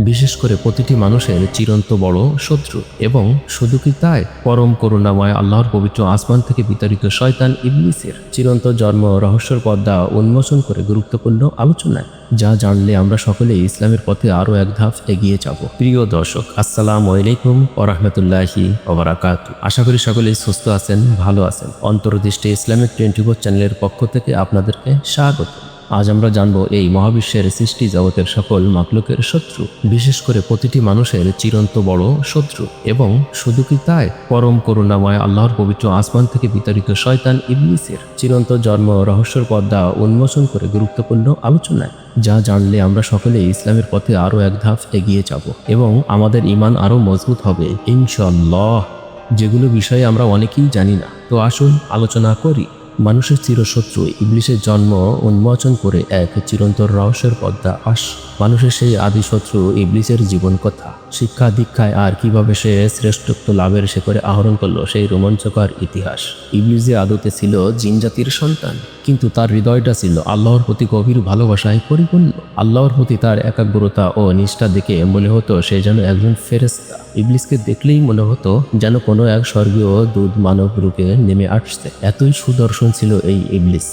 বিশেষ করে প্রতিটি মানুষের চিরন্ত বড় শত্রু। এবং শুধু কি তাই, পরম করুণাময় আল্লাহর পবিত্র আসমান থেকে বিতাড়িত শয়তান ইবলিসের চিরন্ত জন্ম রহস্যের পর্দা উন্মোচন করে গুরুত্বপূর্ণ আলোচনায়, যা জানলে আমরা সকলে ইসলামের পথে আরও এক ধাপ এগিয়ে যাব। প্রিয় দর্শক, আসসালামু আলাইকুম ওয়া রাহমাতুল্লাহি ওয়া বারাকাতুহু। আশা করি সকলেই সুস্থ আছেন, ভালো আছেন। অন্তর্দৃষ্টি ইসলামিক 24 চ্যানেলের পক্ষ থেকে আপনাদেরকে স্বাগত। আজ আমরা জানবো এই মহাবিশ্বের সৃষ্টি জগতের সকল মাখলুকের শত্রু, বিশেষ করে প্রতিটি মানুষের চিরন্ত বড় শত্রু। এবং শুধু কি তাই, পরম করুণাময় আল্লাহর পবিত্র আসমান থেকে বিতাড়িত শয়তান ইবলিসের চিরন্ত জন্ম রহস্যের পর্দা উন্মোচন করে গুরুত্বপূর্ণ আলোচনায়, যা জানলে আমরা সকলে ইসলামের পথে আরও এক ধাপ এগিয়ে যাব এবং আমাদের ঈমান আরও মজবুত হবে ইনশাআল্লাহ। যেগুলো বিষয়ে আমরা অনেকেই জানি না। তো আসুন আলোচনা করি। মানুষের চিরশত্রু ইবলিসের জন্ম উন্মোচন করে এক চিরন্তর রহস্যের পর্দা মানুষের সেই আদি শত্রু ইবলিসের জীবন কথা, শিক্ষা দীক্ষায় আর কিভাবে সে শ্রেষ্ঠত্ব লাভের শেখরে আহরণ করলো সেই রোমাঞ্চকর ইতিহাস। ইবলিস যে আদতে ছিল জিন জাতির সন্তান, কিন্তু তার হৃদয়টা ছিল আল্লাহর প্রতি গভীর ভালোবাসায় পরিপূর্ণ। আল্লাহর প্রতি তার একাগ্রতা ও নিষ্ঠা দেখে মনে হতো সে যেন একজন ফেরেশতা। ইবলিসকে দেখলেই মনে হতো যেন কোনো এক স্বর্গীয় দূত মানব রূপে নেমে আসছে। এতই সুদর্শন ছিল এই ইবলিস।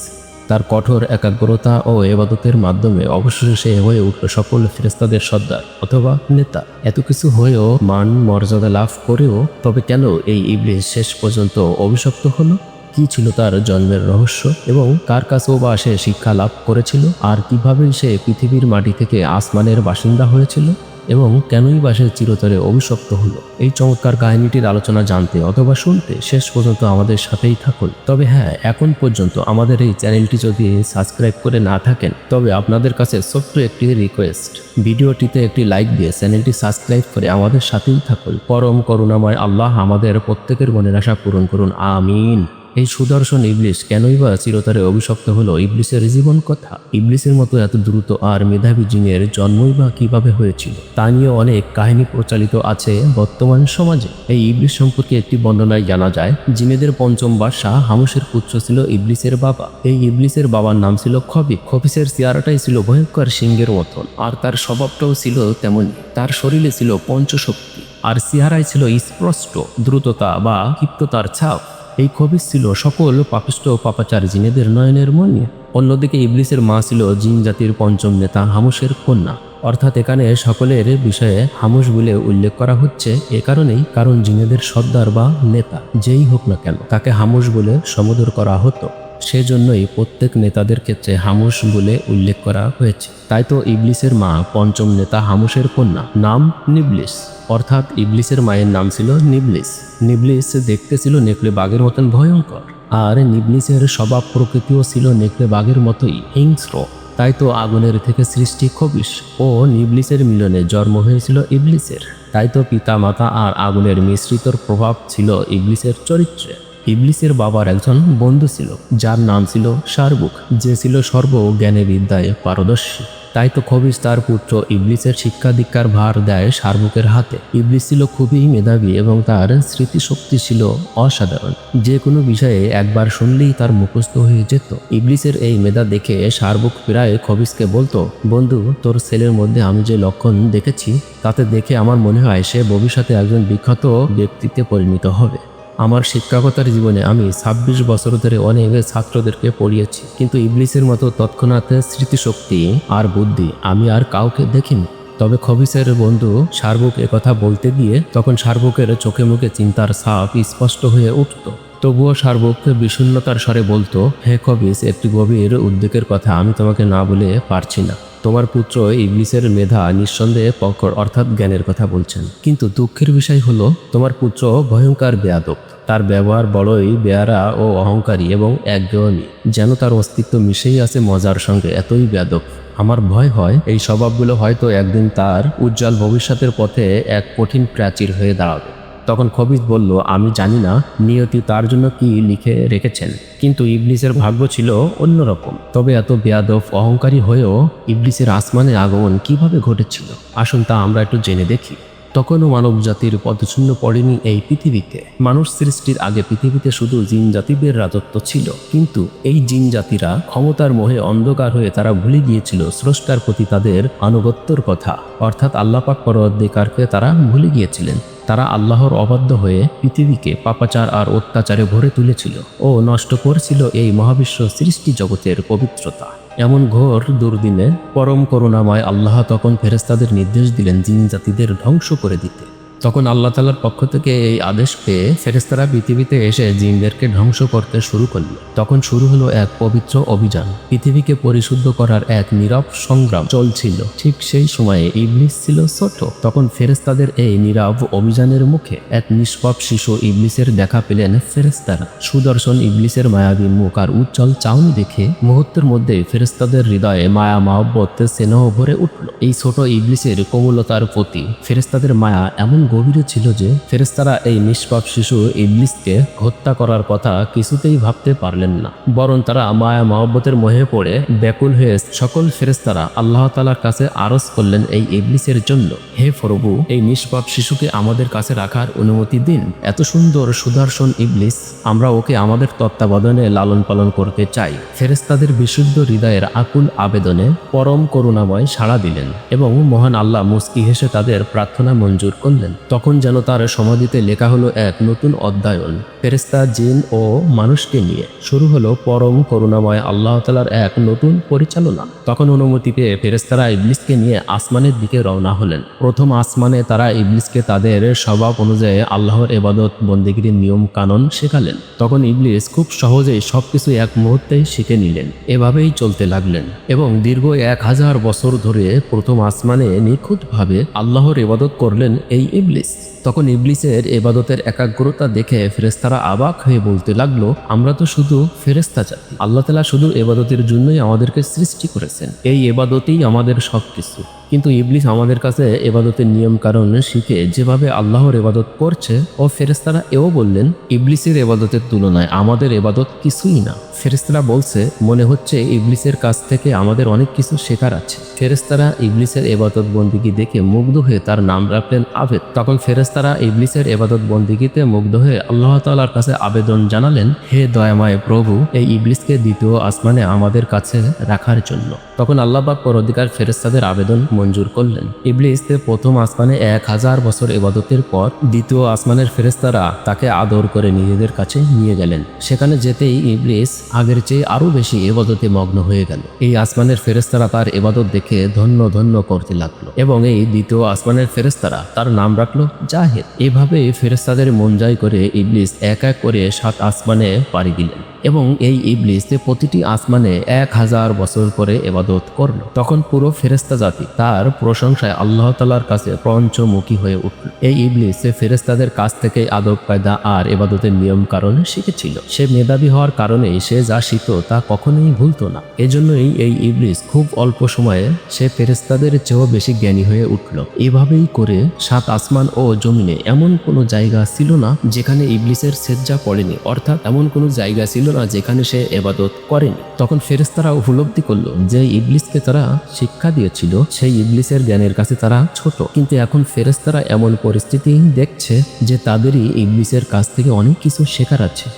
তার কঠোর একাগ্রতা ও ইবাদতের মাধ্যমে অবশেষে সে হয়ে উঠল সকল ফেরেশতাদের সর্দার অথবা নেতা। এত কিছু হয়েও, মান মর্যাদা লাভ করেও, তবে কেন এই ইবলিস শেষ পর্যন্ত অভিশপ্ত হলো? কি ছিল তার জন্মের রহস্য এবং কার কাছেও বা সে শিক্ষা লাভ করেছিল? আর কিভাবে সে পৃথিবীর মাটি থেকে আসমানের বাসিন্দা হয়েছিল এবং কেনই বা সে চিরতরে অভিশপ্ত হলো? এই চমৎকার কাহিনীটির আলোচনা জানতে অথবা শুনতে শেষ পর্যন্ত আমাদের সাথেই থাকুন। তবে হ্যাঁ, এখন পর্যন্ত আমাদের এই চ্যানেলটি যদি সাবস্ক্রাইব করে না থাকেন, তবে আপনাদের কাছে ছোট্ট একটি রিকোয়েস্ট, ভিডিওটিতে একটি লাইক দিয়ে চ্যানেলটি সাবস্ক্রাইব করে আমাদের সাথেই থাকুন। পরম করুণাময় আল্লাহ আমাদের প্রত্যেকের মনের আশা পূরণ করুন, আমিন। এই সুদর্শন ইবলিস কেনই বা চিরতরে অভিশপ্ত হলো? ইবলিসের জীবন কথা। ইবলিসের মতো এত দ্রুত আর মেধাবী জিনের জন্মই বা কিভাবে হয়েছিল, তা নিয়ে অনেক কাহিনী প্রচলিত আছে বর্তমান সমাজে। এই ইবলিস সম্পর্কে একটি বর্ণনায় জানা যায়, জিনেদের পঞ্চম বাদশাহ হামুসের পুত্র ছিল ইবলিসের বাবা। এই ইবলিসের বাবার নাম ছিল খবিস। খবিসের চেহারাটাই ছিল ভয়ঙ্কর সিংহের মতন, আর তার স্বভাবটাও ছিল তেমনই। তার শরীরে ছিল পঞ্চশক্তি, আর চেহারায় ছিল স্পষ্ট দ্রুততা বা ক্ষিপ্ততার ছাপ। এই খবিস ছিল সকল পাপিষ্ঠ পাপাচার জিনেদের নয়নের মণি। অন্যদিকে ইবলিসের মা ছিল জিন জাতির পঞ্চম নেতা হামুসের কন্যা। অর্থাৎ এখানে সকলের বিষয়ে হামুস বলে উল্লেখ করা হচ্ছে এ কারণেই, কারণ জিনেদের সর্দার বা নেতা যেই হোক না কেন, তাকে হামুস বলে সম্বোধন করা হতো। সেজন্যই প্রত্যেক নেতাদের ক্ষেত্রে হামুস বলে উল্লেখ করা হয়েছে। তাই তো ইবলিসের মা পঞ্চম নেতা হামুসের কন্যা, নাম নিবলিস। অর্থাৎ ইবলিসের মায়ের নাম ছিল নিবলিস। নিবলিস দেখতে ছিল নেকড়ে বাঘের মতন ভয়ঙ্কর, আর নিবলিসের স্বভাব প্রকৃতিও ছিল নেকড়ে বাঘের মতোই হিংস্র। তাই তো আগুনের থেকে সৃষ্টি খবিস ও নিবলিসের মিলনে জন্ম হয়েছিল ইবলিসের। তাই তো পিতা মাতা আর আগুনের মিশ্রিত প্রভাব ছিল ইবলিসের চরিত্রে। ইবলিসের বাবার একজন বন্ধু ছিল, যার নাম ছিল শারবুক, যে ছিল সর্বজ্ঞানে বিদ্যায় পারদর্শী। তাই তো খবিস তার পুত্র ইবলিসের শিক্ষা দীক্ষার ভার দেয় শারবুকের হাতে। ইবলিস ছিল খুবই মেধাবী এবং তার স্মৃতিশক্তি ছিল অসাধারণ। যে কোনো বিষয়ে একবার শুনলেই তার মুখস্থ হয়ে যেত। ইবলিসের এই মেধা দেখে শারবুক প্রায় খবিসকে বলতো, বন্ধু, তোর ছেলের মধ্যে আমি যে লক্ষণ দেখেছি, তাতে দেখে আমার মনে হয় সে ভবিষ্যতে একজন বিখ্যাত ব্যক্তিত্বে পরিণত হবে। আমার শিক্ষকতার জীবনে আমি 26 বছর ধরে অনেক ছাত্রদেরকে পড়িয়েছি, কিন্তু ইবলিসের মতো তৎক্ষণাৎ স্মৃতিশক্তি আর বুদ্ধি আমি আর কাউকে দেখিনি। তবে খবিসের বন্ধু শারবুক একথা বলতে গিয়ে তখন শারবুকের চোখে মুখে চিন্তার ছাপ স্পষ্ট হয়ে উঠত। তবুও শারবুক বিষণ্ণতার স্বরে বলতো, হে খবিস, একটি গভীর উদ্বেগের কথা আমি তোমাকে না বলে পারছি না। তোমার পুত্র ইবলিসের মেধা নিঃসন্দেহে প্রখর, অর্থাৎ জ্ঞানের কথা বলছেন, কিন্তু দুঃখের বিষয় হলো তোমার পুত্র ভয়ঙ্কর বেয়াদব। তার ব্যবহার বড়ই বেয়ারা ও অহংকারী এবং একঘেয়েমি, যেন তার অস্তিত্ব মিশেই আছে মজার সঙ্গে। এতই বেয়াদব। আমার ভয় হয় এই স্বভাবগুলো হয়তো একদিন তার উজ্জ্বল ভবিষ্যতের পথে এক কঠিন প্রাচীর হয়ে দাঁড়াবে। তখন খবিস বলল, আমি জানি না নিয়তি তার জন্য কি লিখে রেখেছেন, কিন্তু ইবলিসের ভাগ্য ছিল অন্যরকম। তবে এত বেয়াদব অহংকারী হয়েও ইবলিসের আসমানে আগমন কিভাবে ঘটেছিল, আসুন তা আমরা একটু জেনে দেখি। তখনও মানব জাতির পদচিহ্ন পড়েনি এই পৃথিবীতে। মানুষ সৃষ্টির আগে পৃথিবীতে শুধু জিন জাতিদের রাজত্ব ছিল, কিন্তু এই জিন জাতিরা ক্ষমতার মোহে অন্ধকার হয়ে তারা ভুলে গিয়েছিল স্রষ্টার প্রতি তাদের আনুগত্যর কথা, অর্থাৎ আল্লাহ পাক পরওয়ারদিগারকে তারা ভুলে গিয়েছিলেন। তারা আল্লাহর অবাধ্য হয়ে পৃথিবীকে পাপাচার আর অত্যাচারে ভরে তুলেছিল ও নষ্ট করছিল এই মহাবিশ্ব সৃষ্টি জগতের পবিত্রতা। এমন ঘোর দুর্দিনে পরম করুণাময় আল্লাহ তখন ফেরেশতাদের নির্দেশ দিলেন জিন জাতিদের ধ্বংস করে দিতে। তখন আল্লাহ তাআলার পক্ষ থেকে এই আদেশ পেয়ে ফেরেশতারা পৃথিবীতে এসে জিনদেরকে ধ্বংস করতে শুরু করল। তখন শুরু হলো এক পবিত্র অভিযান। পৃথিবীকে পরিশুদ্ধ করার এক নীরব সংগ্রাম চলছিল। ঠিক সেই সময়ে ইবলিস ছিল ছোট। তখন ফেরেশতাদের এই নীরব অভিযানের মুখে এক নিষ্পাপ শিশু ইবলিসের দেখা পেলেন ফেরেশতারা। সুদর্শন ইবলিসের মায়াবী মুখ আর উজ্জ্বল চাউনি দেখে মুহূর্তের মধ্যে ফেরেশতাদের হৃদয়ে মায়া মহব্বত স্নেহ ভরে উঠল। এই ছোট ইবলিসের কোমলতার প্রতি ফেরেশতাদের মায়া এমন গভীরে ছিল যে ফেরেশতারা এই নিষ্পাপ শিশু ইবলিসকে হত্যা করার কথা কিছুতেই ভাবতে পারলেন না। বরং তারা মায়া মহব্বতের মোহে পড়ে ব্যাকুল হয়ে সকল ফেরেশতারা আল্লাহ তাআলার কাছে আরজ করলেন এই ইবলিসের জন্য, হে প্রভু, এই নিষ্পাপ শিশুকে আমাদের কাছে রাখার অনুমতি দিন। এত সুন্দর সুদর্শন ইবলিস, আমরা ওকে আমাদের তত্ত্বাবধানে লালন পালন করতে চাই। ফেরেশতাদের বিশুদ্ধ হৃদয়ের আকুল আবেদনে পরম করুণাময় সাড়া দিলেন এবং মহান আল্লাহ মুস্কি হেসে তাদের প্রার্থনা মঞ্জুর করলেন। তখন যেন তার সমাধিতে লেখা হলো এক নতুন অধ্যায়ন। ফেরেশতা, জিন ও মানুষকে নিয়ে শুরু হলো পরম করুণাময় আল্লাহ তাআলার এক নতুন পরিচালনা। তখন অনুমতি পেয়ে ফেরেশতারা ইবলিসকে নিয়ে আসমানের দিকে রওনা হলেন। প্রথম আসমানে তারা ইবলিসকে তাদের স্বভাব অনুযায়ী আল্লাহর ইবাদত বন্দেগীর নিয়ম কানুন শেখালেন। তখন ইবলিস খুব সহজেই সবকিছু এক মুহূর্তেই শিখে নিলেন। এভাবেই চলতে লাগলেন এবং দীর্ঘ 1000 বছর ধরে প্রথম আসমানে নিখুঁতভাবে আল্লাহর ইবাদত করলেন এই ইবলিস। তখন ইবলিসের ইবাদতের একাগ্রতা দেখে ফেরেশতারা অবাক হয়ে বলতে লাগলো, আমরা তো শুধু ফেরেশতা জাতি, আল্লাহ তাআলা শুধু ইবাদতের জন্যই আমাদেরকে সৃষ্টি করেছেন, এই ইবাদতেই আমাদের সবকিছু। কিন্তু ইবলিস আমাদের কাছে ইবাদতের নিয়ম কারণ শিখে যেভাবে আল্লাহর ইবাদত করছে, ও ফেরেশতারা এও বললেন, ইবলিসের ইবাদতের তুলনায় আমাদের ইবাদত কিছুই না। ফেরেশতারা বলছে, মনে হচ্ছে ইবলিসের কাছ থেকে আমাদের অনেক কিছু শেখার আছে। ফেরেশতারা ইবলিসের ইবাদত বন্দিগি দেখে মুগ্ধ হয়ে তার নাম রাখলেন আবেদ। তখন ফেরেশতারা ইবলিসের ইবাদত বন্দিগিতে মুগ্ধ হয়ে আল্লাহ তাআলার কাছে আবেদন জানালেন, হে দয়াময় প্রভু, এই ইবলিসকে দ্বিতীয় আসমানে আমাদের কাছে রাখার জন্য। তখন আল্লাহ পাক পরওয়ারদিগার ফেরেশতাদের আবেদন মঞ্জুর করলেন। ইবলিস প্রথম আসমানে 1000 বছর ইবাদতের পর দ্বিতীয় আসমানের ফেরেশতারা তাকে আদর করে নিজেদের কাছে নিয়ে গেলেন। সেখানে যেতেই ইবলিস আগের চেয়ে আরো বেশি ইবাদতে মগ্ন হয়ে গেল। এই আসমানের ফেরেশতারা তার ইবাদত দেখে ধন্য ধন্য করতে লাগলো এবং এই দ্বিতীয় আসমানের ফেরেশতারা তার নাম রাখলো জাহেদ। এভাবে ফেরেশতাদের মন জয় করে ইবলিস এক এক করে 7 আসমানে পাড়ি দিলেন এবং এই ইবলিস প্রতিটি আসমানে 1000 বছর করে ইবাদত করল। তখন পুরো ফেরেশতা জাতি তার প্রশংসায় আল্লাহ তাআলার কাছে পঞ্চমুখী হয়ে উঠল। এই ইবলিস ফেরেশতাদের কাছ থেকে আদব কায়দা আর ইবাদতের নিয়ম কারণে শিখেছিল। সে মেধাবী হওয়ার কারণে সে যা শিখত তা কখনোই ভুলতো না। এজন্যই এই ইবলিস খুব অল্প সময়ে সে ফেরেশতাদের চেয়েও বেশি জ্ঞানী হয়ে উঠল। এভাবেই করে 7 আসমান ও জমিনে এমন কোনো জায়গা ছিল না যেখানে ইবলিসের সেজদা পড়েনি, অর্থাৎ এমন কোনো জায়গা ছিল না যেখানে সে ইবাদত করেনি। তখন ফেরেশতারা উপলব্ধি করলো যে ইবলিসকে তারা শিক্ষা দিয়েছিল সেই ইবলিসের জ্ঞানের কাছে তারা ছোট। কিন্তু এখন ফেরেশতারা এমন পরিস্থিতি দেখছে যে তাদেরই ইবলিসের কাছ থেকে অনেক কিছু শেখার আছে।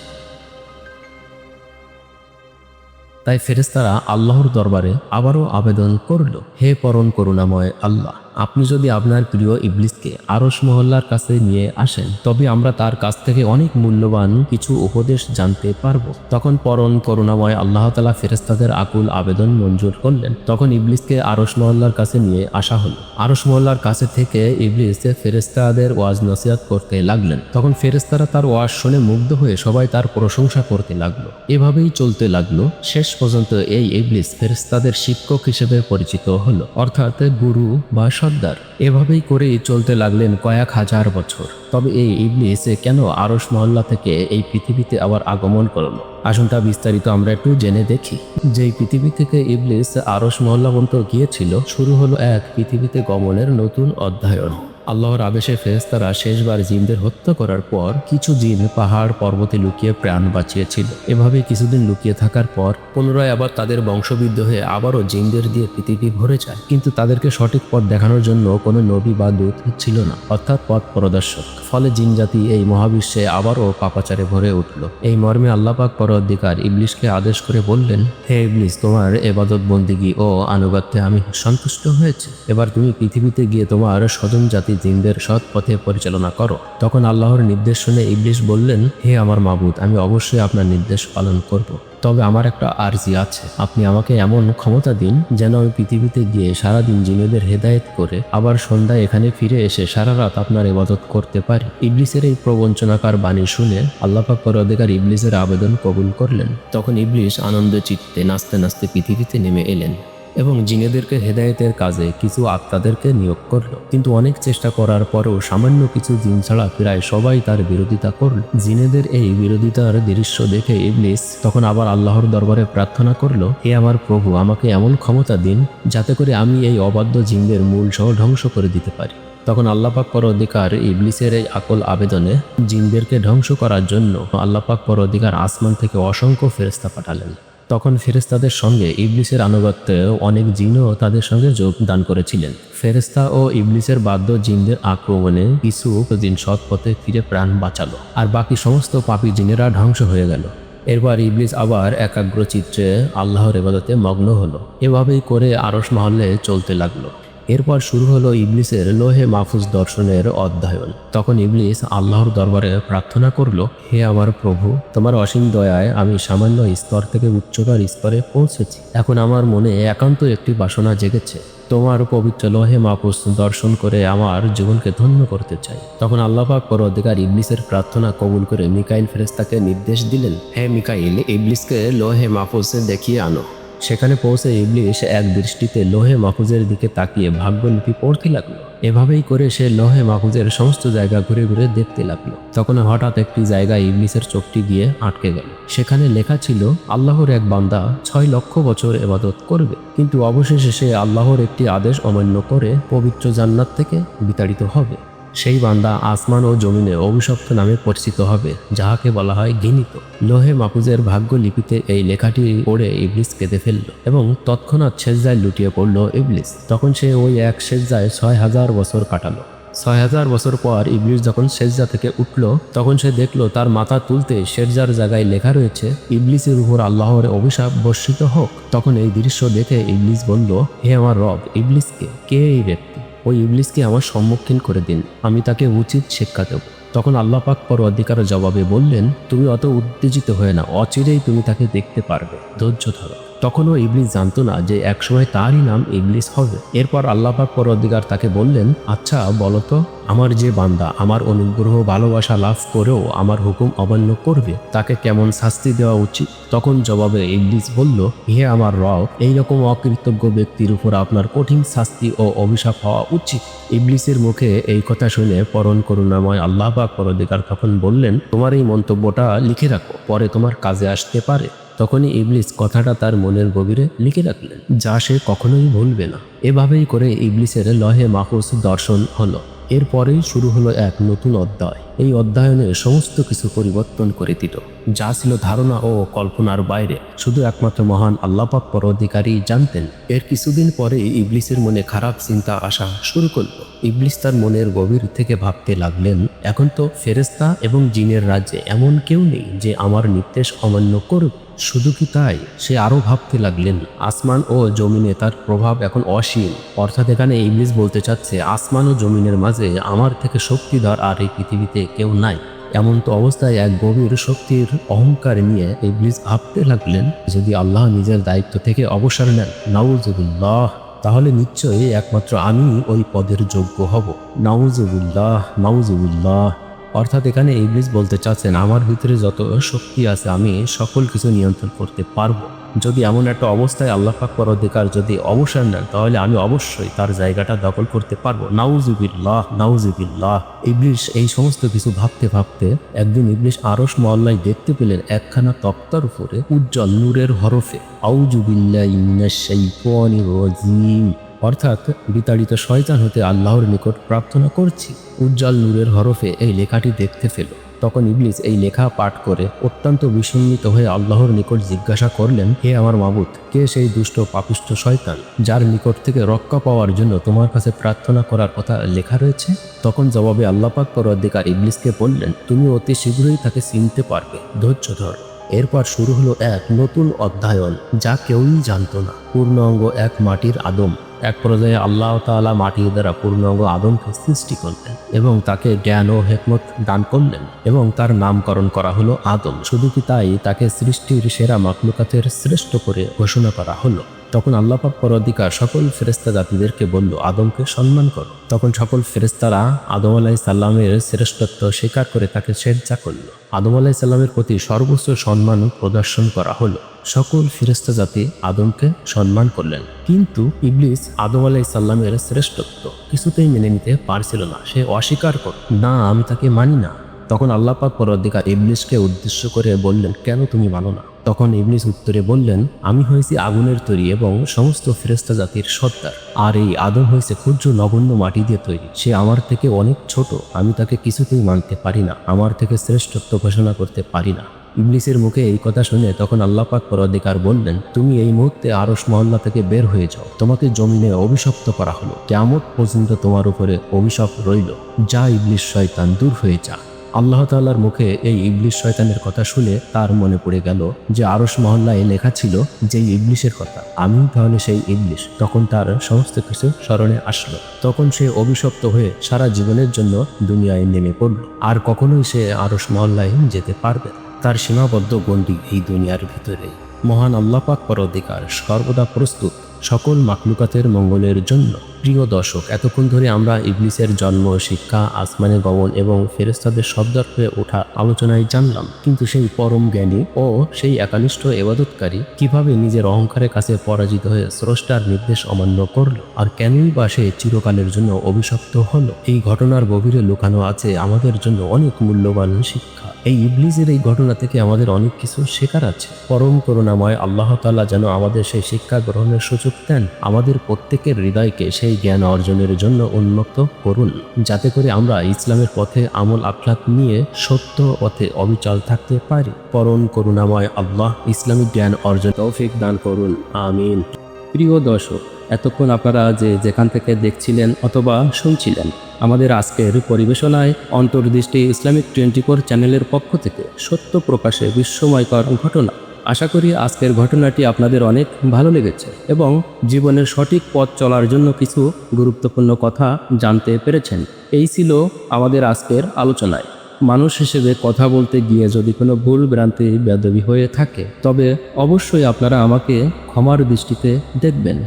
তাই ফেরেশতারা আল্লাহর দরবারে আবারও আবেদন করল, হে পরম করুণাময় আল্লাহ, আপনি যদি আপনার প্রিয় ইবলিসকে আরশ মহল্লার কাছে নিয়ে আসেন, তবে আমরা তার কাছ থেকে অনেক মূল্যবান কিছু উপদেশ জানতে পারবো। তখন পরম করুণাময় আল্লাহ তাআলা ফেরেশতাদের আকুল আবেদন মঞ্জুর করলেন। তখন ইবলিসকে আরশ মহল্লার কাছে নিয়ে আসা হলো। আরশ মহল্লার কাছে থেকে ইবলিস ফেরেশতাদের ওয়াজ নসিহত করতে লাগলেন। তখন ফেরেশতারা তার ওয়াজ শুনে মুগ্ধ হয়ে সবাই তার প্রশংসা করতে লাগলো। এভাবেই চলতে লাগলো। শেষ পর্যন্ত এই ইবলিস ফেরেশতাদের শিক্ষক হিসেবে পরিচিত হলো, অর্থাৎ গুরু বা সর্দার। এভাবেই করেই চলতে লাগলেন কয়েক হাজার বছর। তবে এই ইবলিস কেন আরশ মহল্লা থেকে এই পৃথিবীতে আবার আগমন করলো? আসুন তা বিস্তারিত আমরা একটু জেনে দেখি। যেই পৃথিবী থেকে ইবলিস আরশ মহল্লা পর্যন্ত গিয়েছিল, শুরু হলো এক পৃথিবীতে গমনের নতুন অধ্যায়ন। আল্লাহর আদেশে ফেরেশতারা শেষবার জিনদের হত্যা করার পর কিছু জিন পাহাড় পর্বতে লুকিয়ে প্রাণ বাঁচিয়েছিল। এভাবে কিছুদিন লুকিয়ে থাকার পর পুনরায় আবার তাদের বংশবৃদ্ধ হয়ে আবারও জিনদের দিয়ে পৃথিবী ভরে যায়, কিন্তু তাদেরকে সঠিক পথ দেখানোর জন্য কোনো নবী বা দূত ছিল না, অর্থাৎ পথ প্রদর্শক। ফলে জিন জাতি এই মহাবিশ্বে আবারও পাপাচারে ভরে উঠল। এই মর্মে আল্লাহ পাক পরওয়ারদিগার ইবলিসকে আদেশ করে বললেন, হে ইবলিস, তোমার ইবাদত বন্দিগি ও আনুগত্যে আমি সন্তুষ্ট হয়েছি। এবার তুমি পৃথিবীতে গিয়ে তোমার স্বজন জাতি জিনদের সৎ পথে পরিচালনা করো। তখন আল্লাহর নির্দেশ শুনে ইবলিস বললেন, হে আমার মাবুদ, আমি অবশ্যই আপনার নির্দেশ পালন করব। তবে আমার একটা আরজি আছে, আপনি আমাকে এমন ক্ষমতা দিন যেন আমি পৃথিবীতে গিয়ে সারাদিন জিনেদের হেদায়েত করে আবার সন্ধ্যায় এখানে ফিরে এসে সারা রাত আপনার ইবাদত করতে পারি। ইবলিসের এই প্রবঞ্চনাকার বাণী শুনে আল্লাহ পাক পরওয়ারদিগার ইবলিসের আবেদন কবুল করলেন। তখন ইবলিস আনন্দে চিত্তে নাচতে নাচতে পৃথিবীতে নেমে এলেন এবং জিনেদেরকে হেদায়েতের কাজে কিছু আত্মাদেরকে নিয়োগ করল। কিন্তু অনেক চেষ্টা করার পরেও সামান্য কিছু জিন ছাড়া প্রায় সবাই তার বিরোধিতা করল। জিনেদের এই বিরোধিতার দৃশ্য দেখে ইবলিস তখন আবার আল্লাহর দরবারে প্রার্থনা করল, হে আমার প্রভু, আমাকে এমন ক্ষমতা দিন যাতে করে আমি এই অবাধ্য জিনদের মূল সহ ধ্বংস করে দিতে পারি। তখন আল্লাহ পাক পরওয়ারদিগার ইবলিসের এই আকল আবেদনে জিনদেরকে ধ্বংস করার জন্য আল্লাহ পাক পরওয়ারদিগার আসমান থেকে অসংখ্য ফেরেশতা পাঠালেন। তখন ফেরেশতাদের সঙ্গে ইবলিসের আনুগত্যে অনেক জিনও তাদের সঙ্গে যোগদান করেছিলেন। ফেরেশতা ও ইবলিসের বাদ্য জিনদের আক্রমণে কিছু জিন সৎ পথে ফিরে প্রাণ বাঁচালো, আর বাকি সমস্ত পাপী জিনেরা ধ্বংস হয়ে গেল। এরপর ইবলিস আবার একাগ্রচিত্তে আল্লাহর ইবাদতে মগ্ন হলো। এভাবেই করে আরশ মহলে চলতে লাগলো। এরপর শুরু হলো ইবলিসের লোহে মাহফুজ দর্শনের অধ্যয়ন। তখন ইবলিস আল্লাহর দরবারে প্রার্থনা করল, হে আমার প্রভু, তোমার অসীম দয়ায় আমি সামান্য স্তর থেকে উচ্চতর স্তরে পৌঁছেছি। এখন আমার মনে একান্ত একটি বাসনা জেগেছে, তোমার পবিত্র লোহে মাহফুজ দর্শন করে আমার জীবনকে ধন্য করতে চাই। তখন আল্লাহ পাক পরওয়ারদিগার ইবলিসের প্রার্থনা কবুল করে মিকাইল ফেরেশতাকে নির্দেশ দিলেন, হে মিকাইল, ইবলিসকে লোহে মাহফুজ দেখিয়ে আনো। সেখানে পৌঁছে ইবলিস এক দৃষ্টিতে লোহে মাহফুজের দিকে তাকিয়ে ভাগ্যলিপি পড়তে লাগলো। এভাবেই করে সে লোহে মাহফুজের সমস্ত জায়গা ঘুরে ঘুরে দেখতে লাগলো। তখন হঠাৎ একটি জায়গায় ইবলিসের চোখটি গিয়ে আটকে গেল। সেখানে লেখা ছিল, আল্লাহর এক বান্দা 6 লক্ষ বছর ইবাদত করবে, কিন্তু অবশেষে সে আল্লাহর একটি আদেশ অমান্য করে পবিত্র জান্নাত থেকে বিতাড়িত হবে। সেই বান্দা আসমান ও জমিনে অভিশপ্ত নামে পরিচিত হবে, যাহাকে বলা হয় ঘৃণিত। লোহে মাহফুজের ভাগ্য লিপিতে এই লেখাটি পড়ে ইবলিস কেঁদে ফেলল এবং তৎক্ষণাৎ সেজদায় লুটিয়ে পড়ল ইবলিস। তখন সে ওই এক সেজদায় 6000 বছর কাটালো। 6000 বছর পর ইবলিস যখন সেজদা থেকে উঠল, তখন সে দেখল তার মাথা তুলতে সেজদার জায়গায় লেখা রয়েছে, ইবলিসের উপর আল্লাহর অভিশাপ বর্ষিত হোক। তখন এই দৃশ্য দেখে ইবলিস বলল, হে আমার রব, ইবলিসকে কে এই ব্যক্তি? ওই ইবলিসকে আমার সম্মুখীন করে দিন, আমি তাকে উচিত শিক্ষা দেব। তখন আল্লাহ পাক পরওয়ারদিগার জবাবে বললেন, তুমি অত উত্তেজিত হয়ে না, অচিরেই তুমি তাকে দেখতে পারবে, ধৈর্য ধরো। তখনও ইবলিস জানতো না যে একসময় তারই নাম ইবলিস হবে। এরপর আল্লাহ পাক পরওয়ারদিগার তাকে বললেন, আচ্ছা বলো তো, আমার যে বান্দা আমার অনুগ্রহ ভালোবাসা লাভ করেও আমার হুকুম অমান্য করবে, তাকে কেমন শাস্তি দেওয়া উচিত? তখন জবাবে ইবলিস বলল, হে আমার রব, এইরকম অকৃতজ্ঞ ব্যক্তির উপর আপনার কঠিন শাস্তি ও অভিশাপ হওয়া উচিত। ইবলিসের মুখে এই কথা শুনে পরম করুণাময় আল্লাহ পাক পরওয়ারদিগার তখন বললেন, তোমার এই মন্তব্যটা লিখে রাখো, পরে তোমার কাজে আসতে পারে। তখনই ইবলিস কথাটা তার মনের গভীরে লিখে রাখলেন, যা সে কখনোই ভুলবে না। এভাবেই করে ইবলিসের লহে মাহফুজ দর্শন হলো। এরপরেই শুরু হলো এক নতুন অধ্যায়। এই অধ্যয়নে সমস্ত কিছু পরিবর্তন করে দিল, যা ছিল ধারণা ও কল্পনার বাইরে। শুধু একমাত্র মহান আল্লাহ পাক পরওয়ারদিগারই জানতেন। এর কিছুদিন পরে ইবলিসের মনে খারাপ চিন্তা আসা শুরু করলো। ইবলিস তার মনের গভীর থেকে ভাবতে লাগলেন, এখন তো ফেরেশতা এবং জিনের রাজ্যে এমন কেউ নেই যে আমার নির্দেশ অমান্য করবে। শুধু কি তাই, সে আরও ভাবতে লাগলেন, আসমান ও জমিনে তার প্রভাব এখন অসীম। অর্থাৎ এখানে ইবলিস বলতে চাচ্ছে, আসমান ও জমিনের মাঝে আমার থেকে শক্তিধর আর এই পৃথিবীতে কেউ নাই। এমন তো অবস্থায় এক গভীর শক্তির অহংকার নিয়ে ইবলিস ভাবতে লাগলেন, যদি আল্লাহ নিজের দায়িত্ব থেকে অবসর নেন, নাউজুবিল্লাহ, তাহলে নিশ্চয়ই একমাত্র আমি ওই পদের যোগ্য হব। নাউজুবিল্লাহ, নাউজুবিল্লাহ। অর্থাৎ এখানে ইবলিস বলতে চাচ্ছেন, আমার ভিতরে যত শক্তি আছে আমি সকল কিছু নিয়ন্ত্রণ করতে পারবো। যদি এমন একটা অবস্থায় আল্লাহ পাক পরওয়ারদিগার যদি অবসর নেন, তাহলে আমি অবশ্যই তার জায়গাটা দখল করতে পারবো। নাউজুবিল্লাহ, নাউজুবিল্লাহ। ইবলিস এই সমস্ত কিছু ভাবতে ভাবতে একদিন ইবলিস আরশ মহল্লায় দেখতে পেলেন একখানা তক্তার উপরে উজ্জ্বল নূরের হরফে আউযু বিল্লাহি মিনাশ শাইতানির রাজিম অর্থাৎ বিতাড়িত শয়তান হতে আল্লাহর নিকট প্রার্থনা করছি। উজ্জ্বল নূরের হরফে এই লেখাটি দেখতে পেল। তখন ইবলিস এই লেখা পাঠ করে অত্যন্ত বিস্মিত হয়ে আল্লাহর নিকট জিজ্ঞাসা করলেন, হে আমার মাবুদ, কে সেই দুষ্ট পাপিষ্ঠ শয়তান যার নিকট থেকে রক্ষা পাওয়ার জন্য তোমার কাছে প্রার্থনা করার কথা লেখা রয়েছে? তখন জবাবে আল্লাহ পাক পরওয়ারদিগার ইবলিসকে বললেন, তুমি অতি শীঘ্রই তাকে চিনতে পারবে, ধৈর্য ধর। এরপর শুরু হলো এক নতুন অধ্যায়ন যা কেউই জানতো না। পূর্ণাঙ্গ এক মাটির আদম। এক পর্যায়ে আল্লাহ তাআলা মাটির দ্বারা পূর্ণাঙ্গ আদমকে সৃষ্টি করলেন এবং তাকে জ্ঞান ও হিকমত দান করলেন এবং তার নামকরণ করা হলো আদম। শুধু কি তাই, তাকে সৃষ্টির সেরা মাখলুকাতের শ্রেষ্ঠ করে ঘোষণা করা হলো। তখন আল্লাহ পাক পরওয়ারদিগার সকল ফেরেশতা জাতিদেরকে বলল, আদমকে সম্মান করো। তখন সকল ফেরেশতারা আদম আলাইহিস সালামের শ্রেষ্ঠত্ব স্বীকার করে তাকে সেজদা করল। আদম আলাইহিস সালামের প্রতি সর্বোচ্চ সম্মান প্রদর্শন করা হলো। সকল ফেরেশতা জাতি আদমকে সম্মান করলেন, কিন্তু ইবলিস আদম আলাইহিস সালামের শ্রেষ্ঠত্ব কিছুতেই মেনে নিতে পারছিল না। সে অস্বীকার করল, না, আমি তাকে মানি না। তখন আল্লাহ পাক পরওয়ারদিগার ইবলিসকে উদ্দেশ্য করে বললেন, কেন তুমি মানো না? তখন ইবলিস উত্তরে বললেন, আমি হয়েছি আগুনের তৈরি এবং সমস্ত ফেরেশতা জাতির সর্দার, আর এই আদম হয়েছে ক্ষুদ্র নগণ্য মাটি দিয়ে তৈরি। সে আমার থেকে অনেক ছোট, আমি তাকে কিছুতেই মানতে পারি না, আমার থেকে শ্রেষ্ঠত্ব ঘোষণা করতে পারি না। ইবলিসের মুখে এই কথা শুনে তখন আল্লাহ পাক পরওয়ারদিগার বললেন, তুমি এই মুহূর্তে আরশ মহল্লা থেকে বের হয়ে যাও, তোমাকে জমিনে অভিশপ্ত করা হলো, কিয়ামত পর্যন্ত তোমার উপরে অভিশাপ রইল। যা ইবলিস শয়তান, দূর হয়ে যা। আল্লাহ তাআলার মুখে এই ইবলিস শয়তানের কথা শুনে তার মনে পড়ে গেল যে আরশ মহল্লায় লেখা ছিল যে ইবলিসের কথা, আমি তাহলে সেই ইবলিস। তখন তার সমস্ত কিছু স্মরণে আসলো। তখন সে অভিশপ্ত হয়ে সারা জীবনের জন্য দুনিয়ায় নেমে পড়ল, আর কখনোই সে আরশ মহল্লায় যেতে পারবে না। তার সীমাবদ্ধ গণ্ডি এই দুনিয়ার ভিতরে। মহান আল্লাহ পাক পরওয়ারদিগার সর্বদা প্রস্তুত সকল মাখলুকাতের মঙ্গলের জন্য। প্রিয় দর্শক, এতক্ষণ ধরে আমরা ইবলিসের জন্ম, শিক্ষা, আসমানে গমন এবং ফেরেশতাদের সর্দার হয়ে ওঠা আলোচনায় জানলাম, কিন্তু সেই পরম জ্ঞানী ও সেই একানিষ্ঠ ইবাদতকারী কিভাবে নিজের অহংকারের কাছে পরাজিত হয়ে স্রষ্টার নির্দেশ অমান্য করল, আর কেনই বা সে চিরকালের জন্য অভিশপ্ত হলো। এই ঘটনার গভীরে লুকানো আছে আমাদের জন্য অনেক মূল্যবান শিক্ষা। এই ইবলিসের এই ঘটনা থেকে আমাদের অনেক কিছু শেখার আছে। পরম করুণাময় আল্লাহ তাআলা যেন আমাদের সেই শিক্ষা গ্রহণের সুযোগ দেন। আমাদের প্রত্যেকের হৃদয়কে সেই জ্ঞান অর্জনের জন্য উন্মুক্ত করুন, যাতে করে আমরা ইসলামের পথে আমল আখলাক নিয়ে সত্য পথে অবিচল থাকতে পারি। পরম করুণাময় আল্লাহ ইসলামিক জ্ঞান অর্জন তৌফিক দান করুন, আমিন। প্রিয় দর্শক, এতক্ষণ আপনারা যেখান থেকে দেখছিলেন অথবা শুনছিলেন, আমাদের আজকের পরিবেশনায় অন্তর্দৃষ্টি ইসলামিক 24 চ্যানেলের পক্ষ থেকে সত্য প্রকাশে বিস্ময়কর ঘটনা। আশা করি আজকের ঘটনাটি আপনাদের অনেক ভালো লেগেছে এবং জীবনের সঠিক পথ চলার জন্য কিছু গুরুত্বপূর্ণ কথা জানতে পেরেছেন। এই ছিল আমাদের আজকের আলোচনায়। মানুষ হিসেবে কথা বলতে গিয়ে যদি কোনো ভুল ভ্রান্তি বেয়াদবি হয়ে থাকে, তবে অবশ্যই আপনারা আমাকে ক্ষমার দৃষ্টিতে দেখবেন।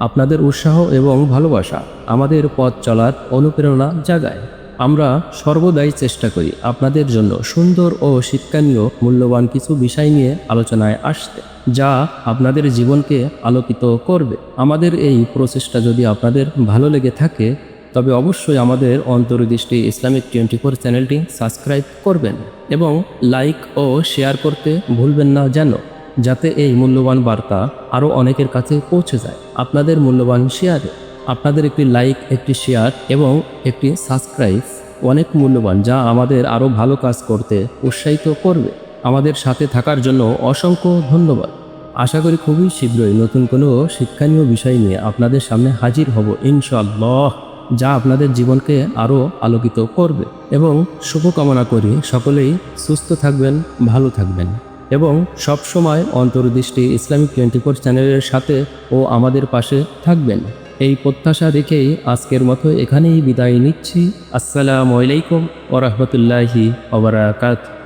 আপনাদের উৎসাহ এবং ভালোবাসা আমাদের পথ চলার অনুপ্রেরণা জাগায়। আমরা সর্বদাই চেষ্টা করি আপনাদের জন্য সুন্দর ও শিক্ষণীয় মূল্যবান কিছু বিষয় নিয়ে আলোচনায় আসতে, যা আপনাদের জীবনকে আলোকিত করবে। আমাদের এই প্রচেষ্টা যদি আপনাদের ভালো লেগে থাকে, তবে অবশ্যই আমাদের অন্তর্দৃষ্টি ইসলামিক 24 চ্যানেলটি সাবস্ক্রাইব করবেন এবং লাইক ও শেয়ার করতে ভুলবেন না, যাতে এই মূল্যবান বার্তা আরও অনেকের কাছে পৌঁছে যায়। আপনাদের মূল্যবান শেয়ারে আপনাদের একটি লাইক, একটি শেয়ার এবং একটি সাবস্ক্রাইব অনেক মূল্যবান, যা আমাদের আরও ভালো কাজ করতে উৎসাহিত করবে। আমাদের সাথে থাকার জন্য অসংখ্য ধন্যবাদ। আশা করি খুবই শীঘ্রই নতুন কোনো শিক্ষণীয় বিষয় নিয়ে আপনাদের সামনে হাজির হব ইনশাআল্লাহ, যা আপনাদের জীবনকে আরও আলোকিত করবে। এবং শুভকামনা করি সকলেই সুস্থ থাকবেন, ভালো থাকবেন এবং সবসময় অন্তর্দৃষ্টি ইসলামিক 24 চ্যানেলের সাথে ও আমাদের পাশে থাকবেন। এই প্রত্যাশা রেখেই আজকের মতো এখানেই বিদায় নিচ্ছি। আসসালামু আলাইকুম ওয়া রাহমাতুল্লাহি ওয়া বারাকাতুহু।